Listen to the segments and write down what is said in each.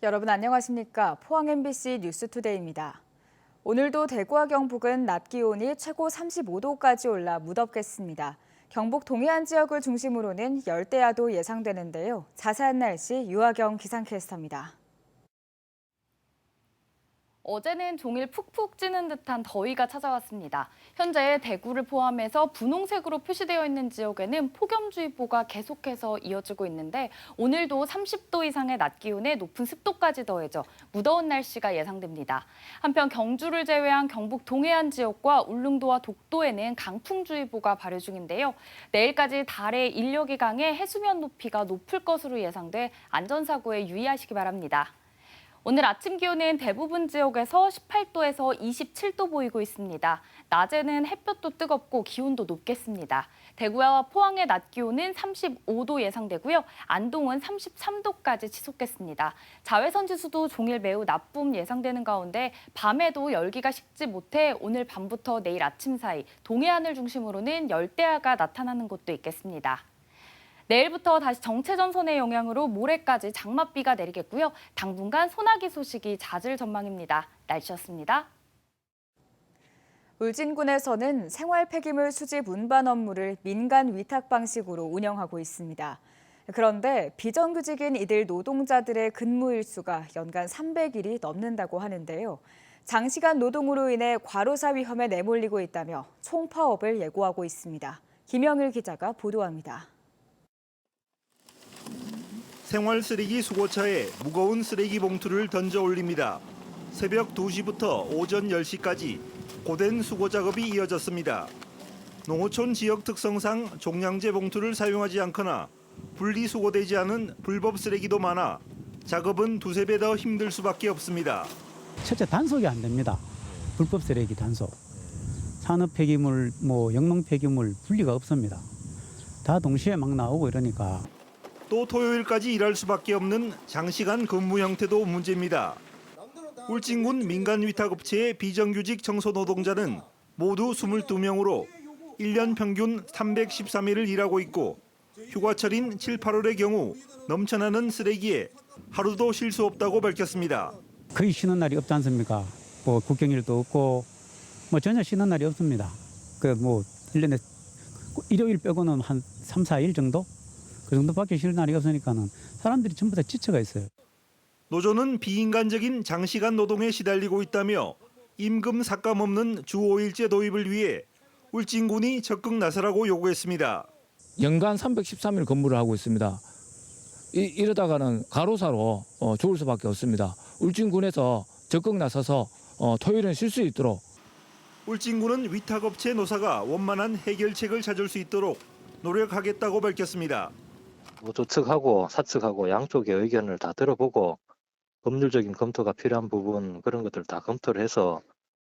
여러분 안녕하십니까? 포항 MBC 뉴스투데이입니다. 오늘도 대구와 경북은 낮 기온이 최고 35도까지 올라 무덥겠습니다. 경북 동해안 지역을 중심으로는 열대야도 예상되는데요. 자세한 날씨 유아경 기상캐스터입니다. 어제는 종일 푹푹 찌는 듯한 더위가 찾아왔습니다. 현재 대구를 포함해서 분홍색으로 표시되어 있는 지역에는 폭염주의보가 계속해서 이어지고 있는데 오늘도 30도 이상의 낮 기온에 높은 습도까지 더해져 무더운 날씨가 예상됩니다. 한편 경주를 제외한 경북 동해안 지역과 울릉도와 독도에는 강풍주의보가 발효 중인데요. 내일까지 달의 인력이 강해 해수면 높이가 높을 것으로 예상돼 안전사고에 유의하시기 바랍니다. 오늘 아침 기온은 대부분 지역에서 18도에서 27도 보이고 있습니다. 낮에는 햇볕도 뜨겁고 기온도 높겠습니다. 대구와 포항의 낮 기온은 35도 예상되고요. 안동은 33도까지 치솟겠습니다. 자외선 지수도 종일 매우 나쁨 예상되는 가운데 밤에도 열기가 식지 못해 오늘 밤부터 내일 아침 사이 동해안을 중심으로는 열대야가 나타나는 곳도 있겠습니다. 내일부터 다시 정체전선의 영향으로 모레까지 장맛비가 내리겠고요. 당분간 소나기 소식이 잦을 전망입니다. 날씨였습니다. 울진군에서는 생활 폐기물 수집 운반 업무를 민간 위탁 방식으로 운영하고 있습니다. 그런데 비정규직인 이들 노동자들의 근무 일수가 연간 300일이 넘는다고 하는데요. 장시간 노동으로 인해 과로사 위험에 내몰리고 있다며 총파업을 예고하고 있습니다. 김영일 기자가 보도합니다. 생활 쓰레기 수거차에 무거운 쓰레기 봉투를 던져 올립니다. 새벽 2시부터 오전 10시까지 고된 수거 작업이 이어졌습니다. 농어촌 지역 특성상 종량제 봉투를 사용하지 않거나 분리수거되지 않은 불법 쓰레기도 많아 작업은 두세 배 더 힘들 수밖에 없습니다. 첫째 단속이 안 됩니다. 불법 쓰레기 단속. 산업 폐기물, 영농 폐기물 분리가 없습니다. 다 동시에 막 나오고 이러니까. 또 토요일까지 일할 수밖에 없는 장시간 근무 형태도 문제입니다. 울진군 민간위탁업체의 비정규직 청소 노동자는 모두 22명으로 1년 평균 313일을 일하고 있고 휴가철인 7, 8월의 경우 넘쳐나는 쓰레기에 하루도 쉴 수 없다고 밝혔습니다. 거의 쉬는 날이 없지 않습니까? 국경일도 없고 전혀 쉬는 날이 없습니다. 1년에 일요일 빼고는 한 3, 4일 정도? 그 정도밖에 쉴 날이 없으니까는 사람들이 전부 다 지쳐가 있어요. 노조는 비인간적인 장시간 노동에 시달리고 있다며 임금 삭감 없는 주 5일제 도입을 위해 울진군이 적극 나서라고 요구했습니다. 연간 313일 근무를 하고 있습니다. 이러다가는 과로사로 죽을 수밖에 없습니다. 울진군에서 적극 나서서 토요일은 쉴 수 있도록. 울진군은 위탁업체 노사가 원만한 해결책을 찾을 수 있도록 노력하겠다고 밝혔습니다. 노조 측하고 사측하고 양쪽의 의견을 다 들어보고 법률적인 검토가 필요한 부분 그런 것들 다 검토를 해서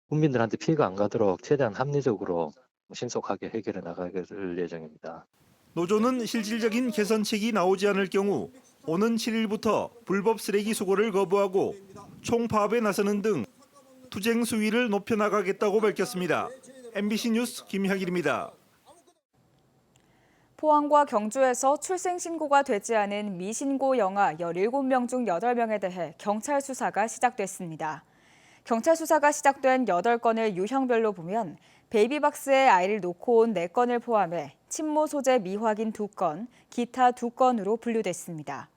국민들한테 피해가 안 가도록 최대한 합리적으로 신속하게 해결해 나갈 예정입니다. 노조는 실질적인 개선책이 나오지 않을 경우 오는 7일부터 불법 쓰레기 수거를 거부하고 총파업에 나서는 등 투쟁 수위를 높여나가겠다고 밝혔습니다. MBC 뉴스 김형일입니다. 포항과 경주에서 출생 신고가 되지 않은 미신고 영아 17명 중 8명에 대해 경찰 수사가 시작됐습니다. 경찰 수사가 시작된 8건을 유형별로 보면 베이비박스에 아이를 놓고 온 4건을 포함해 친모 소재 미확인 2건, 기타 2건으로 분류됐습니다.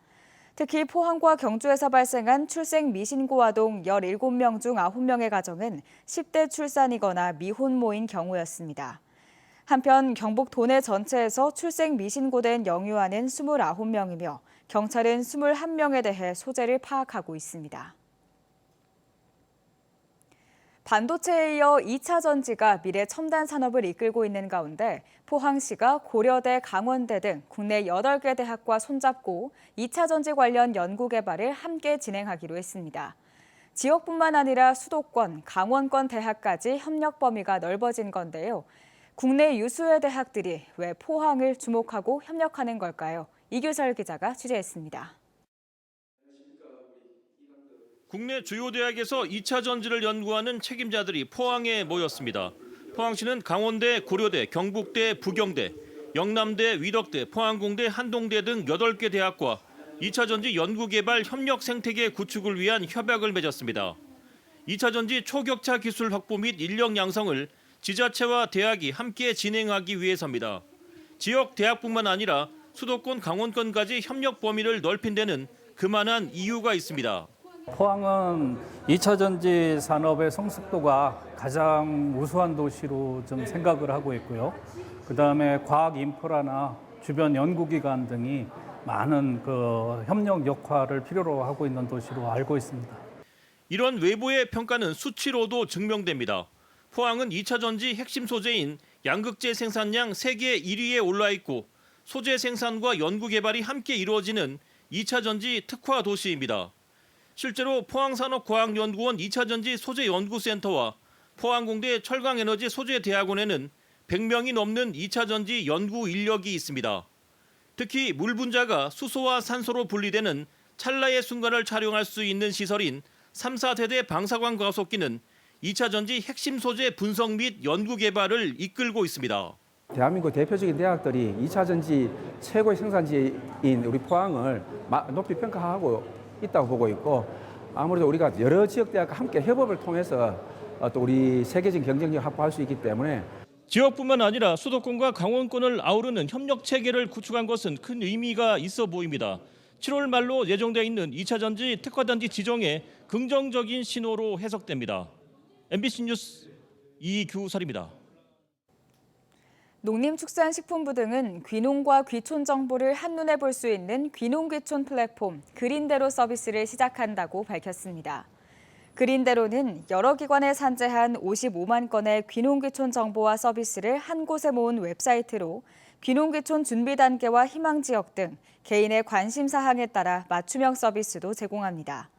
특히 포항과 경주에서 발생한 출생 미신고 아동 17명 중 9명의 가정은 10대 출산이거나 미혼모인 경우였습니다. 한편 경북 도내 전체에서 출생 미신고된 영유아는 29명이며 경찰은 21명에 대해 소재를 파악하고 있습니다. 반도체에 이어 2차 전지가 미래 첨단 산업을 이끌고 있는 가운데 포항시가 고려대, 강원대 등 국내 8개 대학과 손잡고 2차 전지 관련 연구 개발을 함께 진행하기로 했습니다. 지역뿐만 아니라 수도권, 강원권 대학까지 협력 범위가 넓어진 건데요. 국내 유수의 대학들이 왜 포항을 주목하고 협력하는 걸까요? 이규설 기자가 취재했습니다. 국내 주요 대학에서 2차 전지를 연구하는 책임자들이 포항에 모였습니다. 포항시는 강원대, 고려대, 경북대, 부경대, 영남대, 위덕대, 포항공대, 한동대 등 8개 대학과 2차전지 연구개발 협력 생태계 구축을 위한 협약을 맺었습니다. 2차전지 초격차 기술 확보 및 인력 양성을 지자체와 대학이 함께 진행하기 위해서입니다. 지역 대학뿐만 아니라 수도권 강원권까지 협력 범위를 넓힌 데는 그만한 이유가 있습니다. 포항은 2차 전지 산업의 성숙도가 가장 우수한 도시로 좀 생각을 하고 있고요. 그다음에 과학 인프라나 주변 연구기관 등이 많은 협력 역할을 필요로 하고 있는 도시로 알고 있습니다. 이런 외부의 평가는 수치로도 증명됩니다. 포항은 2차 전지 핵심 소재인 양극재 생산량 세계 1위에 올라 있고 소재 생산과 연구 개발이 함께 이루어지는 2차 전지 특화 도시입니다. 실제로 포항산업과학연구원 2차 전지 소재연구센터와 포항공대 철강에너지 소재대학원에는 100명이 넘는 2차 전지 연구 인력이 있습니다. 특히 물 분자가 수소와 산소로 분리되는 찰나의 순간을 촬영할 수 있는 시설인 3, 4세대 방사광 가속기는 2차 전지 핵심 소재 분석 및 연구 개발을 이끌고 있습니다. 대한민국 대표적인 대학들이 2차 전지 최고의 생산지인 우리 포항을 높이 평가하고 있다고 보고 있고, 아무래도 우리가 여러 지역 대학과 함께 협업을 통해서 또 우리 세계적인 경쟁력을 확보할 수 있기 때문에 지역뿐만 아니라 수도권과 강원권을 아우르는 협력 체계를 구축한 것은 큰 의미가 있어 보입니다. 7월 말로 예정돼 있는 2차 전지 특화단지 지정에 긍정적인 신호로 해석됩니다. MBC 뉴스 이규설입니다. 농림축산식품부 등은 귀농과 귀촌 정보를 한눈에 볼 수 있는 귀농귀촌 플랫폼 그린대로 서비스를 시작한다고 밝혔습니다. 그린대로는 여러 기관에 산재한 55만 건의 귀농귀촌 정보와 서비스를 한 곳에 모은 웹사이트로 귀농귀촌 준비 단계와 희망 지역 등 개인의 관심 사항에 따라 맞춤형 서비스도 제공합니다.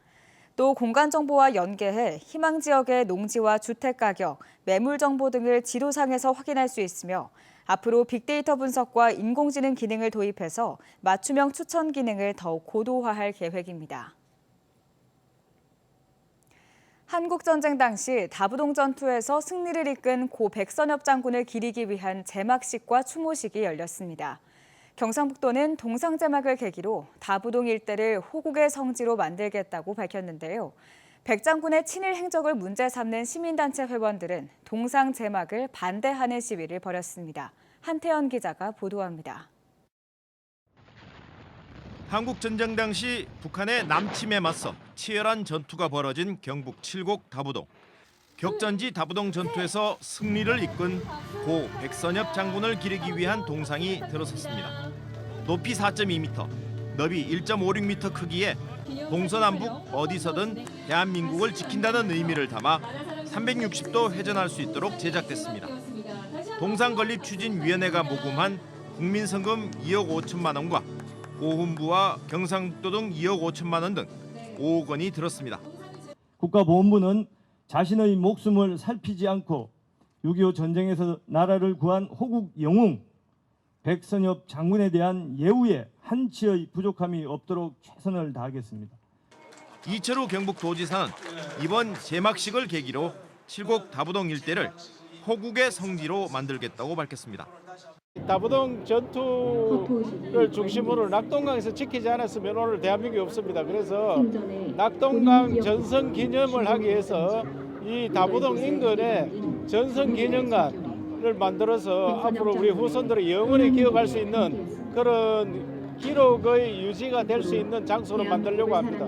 또 공간 정보와 연계해 희망 지역의 농지와 주택 가격, 매물 정보 등을 지도상에서 확인할 수 있으며 앞으로 빅데이터 분석과 인공지능 기능을 도입해서 맞춤형 추천 기능을 더욱 고도화할 계획입니다. 한국전쟁 당시 다부동 전투에서 승리를 이끈 고 백선엽 장군을 기리기 위한 제막식과 추모식이 열렸습니다. 경상북도는 동상 제막을 계기로 다부동 일대를 호국의 성지로 만들겠다고 밝혔는데요. 백 장군의 친일 행적을 문제 삼는 시민단체 회원들은 동상 제막을 반대하는 시위를 벌였습니다. 한태연 기자가 보도합니다. 한국 전쟁 당시 북한의 남침에 맞서 치열한 전투가 벌어진 경북 칠곡 다부동. 격전지 다부동 전투에서 승리를 이끈 고 백선엽 장군을 기리기 위한 동상이 들어섰습니다. 높이 4.2m, 너비 1.56m 크기에 동서남북 어디서든 대한민국을 지킨다는 의미를 담아 360도 회전할 수 있도록 제작됐습니다. 동상 건립 추진위원회가 모금한 국민성금 2억 5천만 원과 보훈부와 경상북도 등 2억 5천만 원 등 5억 원이 들었습니다. 국가보훈부는 자신의 목숨을 살피지 않고 6.25 전쟁에서 나라를 구한 호국 영웅 백선엽 장군에 대한 예우에 한치의 부족함이 없도록 최선을 다하겠습니다. 이철우 경북도지사는 이번 제막식을 계기로 칠곡 다부동 일대를 호국의 성지로 만들겠다고 밝혔습니다. 다부동 전투를 중심으로 낙동강에서 지키지 않았으면 오늘 대한민국이 없습니다. 그래서 낙동강 전선 기념을 하기 위해서 이 다부동 인근에 전선 기념관을 만들어서 앞으로 우리 후손들이 영원히 기억할 수 있는 그런 기록의 유지가 될 수 있는 장소로 만들려고 합니다.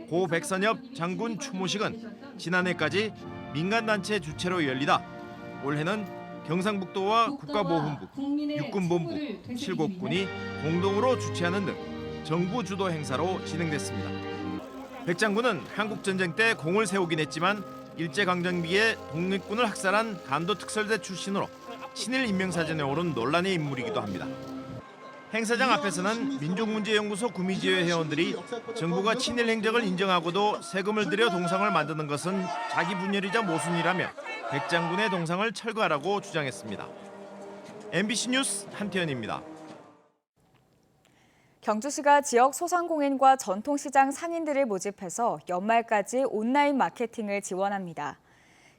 고 백선엽 장군 추모식은 지난해까지 민간단체 주최로 열리다 올해는 경상북도와 국가보훈부, 육군본부, 칠곡군이 공동으로 주최하는 등 정부 주도 행사로 진행됐습니다. 백 장군은 한국전쟁 때 공을 세우긴 했지만 일제강점기에 독립군을 학살한 간도특설대 출신으로 친일 인명사전에 오른 논란의 인물이기도 합니다. 행사장 앞에서는 민족문제연구소 구미지회 회원들이 정부가 친일 행적을 인정하고도 세금을 들여 동상을 만드는 것은 자기 분열이자 모순이라며 백 장군의 동상을 철거하라고 주장했습니다. MBC 뉴스 한태현입니다. 경주시가 지역 소상공인과 전통시장 상인들을 모집해서 연말까지 온라인 마케팅을 지원합니다.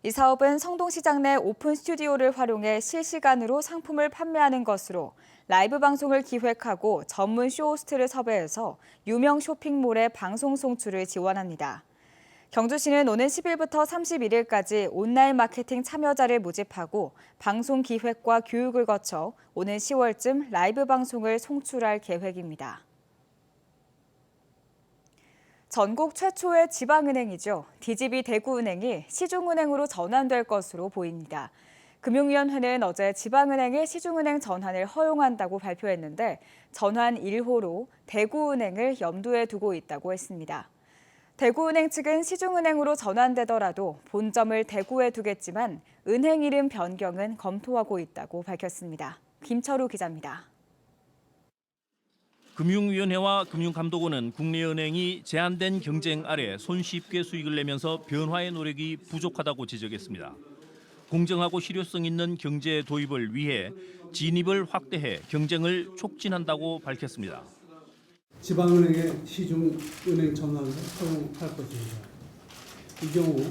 이 사업은 성동시장 내 오픈 스튜디오를 활용해 실시간으로 상품을 판매하는 것으로 라이브 방송을 기획하고 전문 쇼호스트를 섭외해서 유명 쇼핑몰의 방송 송출을 지원합니다. 경주시는 오는 10일부터 31일까지 온라인 마케팅 참여자를 모집하고 방송 기획과 교육을 거쳐 오는 10월쯤 라이브 방송을 송출할 계획입니다. 전국 최초의 지방은행이죠. DGB 대구은행이 시중은행으로 전환될 것으로 보입니다. 금융위원회는 어제 지방은행의 시중은행 전환을 허용한다고 발표했는데 전환 1호로 대구은행을 염두에 두고 있다고 했습니다. 대구은행 측은 시중은행으로 전환되더라도 본점을 대구에 두겠지만 은행 이름 변경은 검토하고 있다고 밝혔습니다. 김철우 기자입니다. 금융위원회와 금융감독원은 국내 은행이 제한된 경쟁 아래 손쉽게 수익을 내면서 변화의 노력이 부족하다고 지적했습니다. 공정하고 실효성 있는 경제 도입을 위해 진입을 확대해 경쟁을 촉진한다고 밝혔습니다. 지방은행의 시중은행 전환을 허용할 것입니다. 이 경우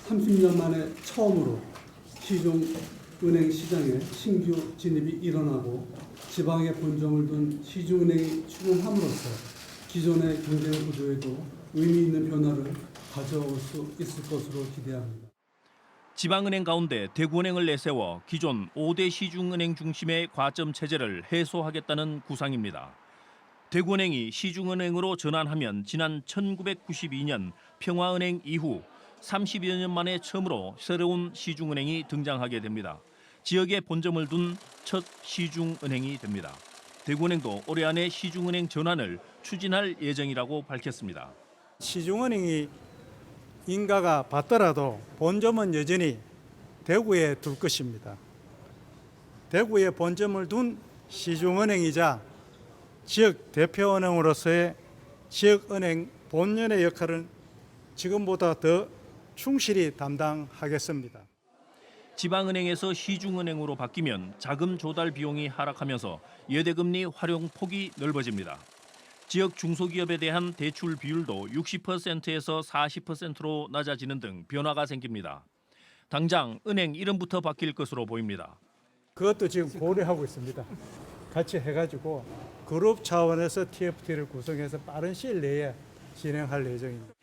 30년 만에 처음으로 시중은행 시장에 신규 진입이 일어나고 지방에 본점을 둔 시중은행이 출범함으로써 기존의 경쟁 구조에도 의미 있는 변화를 가져올 수 있을 것으로 기대합니다. 지방은행 가운데 대구은행을 내세워 기존 5대 시중은행 중심의 과점 체제를 해소하겠다는 구상입니다. 대구은행이 시중은행으로 전환하면 지난 1992년 평화은행 이후 30여 년 만에 처음으로 새로운 시중은행이 등장하게 됩니다. 지역에 본점을 둔 첫 시중은행이 됩니다. 대구은행도 올해 안에 시중은행 전환을 추진할 예정이라고 밝혔습니다. 시중은행이 인가가 받더라도 본점은 여전히 대구에 둘 것입니다. 대구에 본점을 둔 시중은행이자 지역 대표은행으로서의 지역은행 본연의 역할은 지금보다 더 충실히 담당하겠습니다. 지방은행에서 시중은행으로 바뀌면 자금 조달 비용이 하락하면서 예대금리 활용 폭이 넓어집니다. 지역 중소기업에 대한 대출 비율도 60%에서 40%로 낮아지는 등 변화가 생깁니다. 당장 은행 이름부터 바뀔 것으로 보입니다. 그것도 지금 고려하고 있습니다. 같이 해가지고 그룹 차원에서 TFT를 구성해서 빠른 시일 내에 진행할 예정입니다.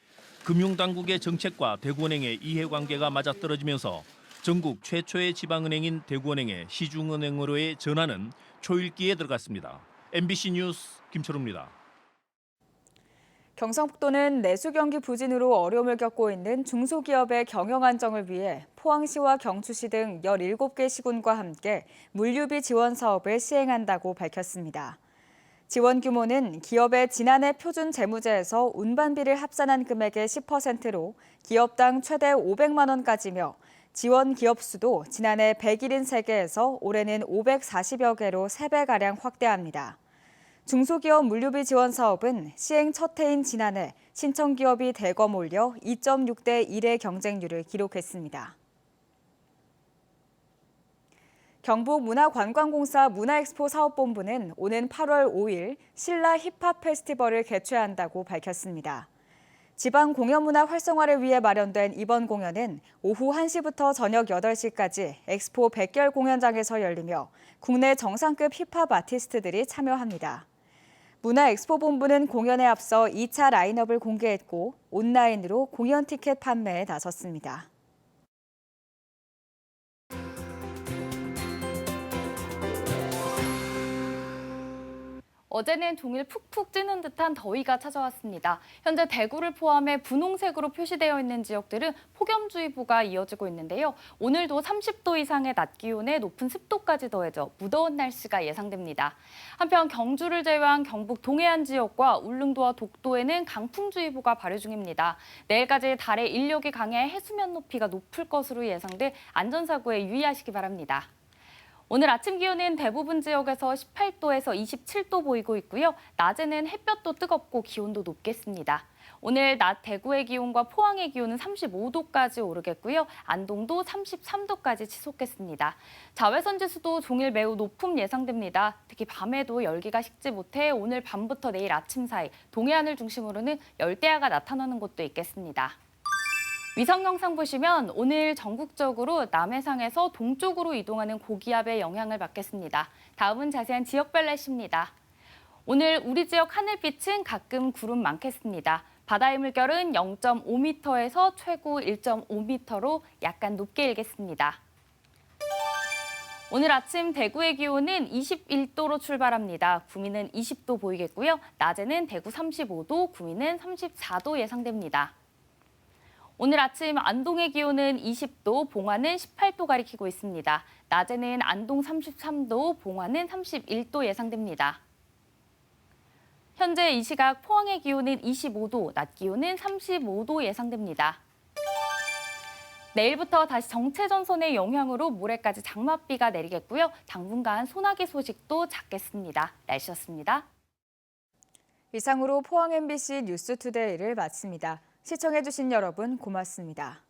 금융당국의 정책과 대구은행의 이해관계가 맞아떨어지면서 전국 최초의 지방은행인 대구은행의 시중은행으로의 전환은 초읽기에 들어갔습니다. MBC 뉴스 김철우입니다. 경상북도는 내수 경기 부진으로 어려움을 겪고 있는 중소기업의 경영 안정을 위해 포항시와 경주시 등 17개 시군과 함께 물류비 지원 사업을 시행한다고 밝혔습니다. 지원 규모는 기업의 지난해 표준 재무제에서 운반비를 합산한 금액의 10%로 기업당 최대 500만 원까지며 지원 기업 수도 지난해 173개에서 올해는 540여 개로 3배가량 확대합니다. 중소기업 물류비 지원 사업은 시행 첫 해인 지난해 신청 기업이 대거 몰려 2.6대 1의 경쟁률을 기록했습니다. 경북문화관광공사 문화엑스포 사업본부는 오는 8월 5일 신라 힙합 페스티벌을 개최한다고 밝혔습니다. 지방 공연문화 활성화를 위해 마련된 이번 공연은 오후 1시부터 저녁 8시까지 엑스포 100개월 공연장에서 열리며 국내 정상급 힙합 아티스트들이 참여합니다. 문화엑스포본부는 공연에 앞서 2차 라인업을 공개했고 온라인으로 공연 티켓 판매에 나섰습니다. 어제는 종일 푹푹 찌는 듯한 더위가 찾아왔습니다. 현재 대구를 포함해 분홍색으로 표시되어 있는 지역들은 폭염주의보가 이어지고 있는데요. 오늘도 30도 이상의 낮 기온에 높은 습도까지 더해져 무더운 날씨가 예상됩니다. 한편 경주를 제외한 경북 동해안 지역과 울릉도와 독도에는 강풍주의보가 발효 중입니다. 내일까지 달의 인력이 강해 해수면 높이가 높을 것으로 예상돼 안전사고에 유의하시기 바랍니다. 오늘 아침 기온은 대부분 지역에서 18도에서 27도 보이고 있고요. 낮에는 햇볕도 뜨겁고 기온도 높겠습니다. 오늘 낮 대구의 기온과 포항의 기온은 35도까지 오르겠고요. 안동도 33도까지 치솟겠습니다. 자외선 지수도 종일 매우 높음 예상됩니다. 특히 밤에도 열기가 식지 못해 오늘 밤부터 내일 아침 사이 동해안을 중심으로는 열대야가 나타나는 곳도 있겠습니다. 위성 영상 보시면 오늘 전국적으로 남해상에서 동쪽으로 이동하는 고기압의 영향을 받겠습니다. 다음은 자세한 지역별 날씨입니다. 오늘 우리 지역 하늘빛은 가끔 구름 많겠습니다. 바다의 물결은 0.5m에서 최고 1.5m로 약간 높게 일겠습니다. 오늘 아침 대구의 기온은 21도로 출발합니다. 구미는 20도 보이겠고요. 낮에는 대구 35도, 구미는 34도 예상됩니다. 오늘 아침 안동의 기온은 20도, 봉화는 18도 가리키고 있습니다. 낮에는 안동 33도, 봉화는 31도 예상됩니다. 현재 이 시각 포항의 기온은 25도, 낮 기온은 35도 예상됩니다. 내일부터 다시 정체전선의 영향으로 모레까지 장맛비가 내리겠고요. 당분간 소나기 소식도 작겠습니다. 날씨였습니다. 이상으로 포항 MBC 뉴스투데이를 마칩니다. 시청해주신 여러분 고맙습니다.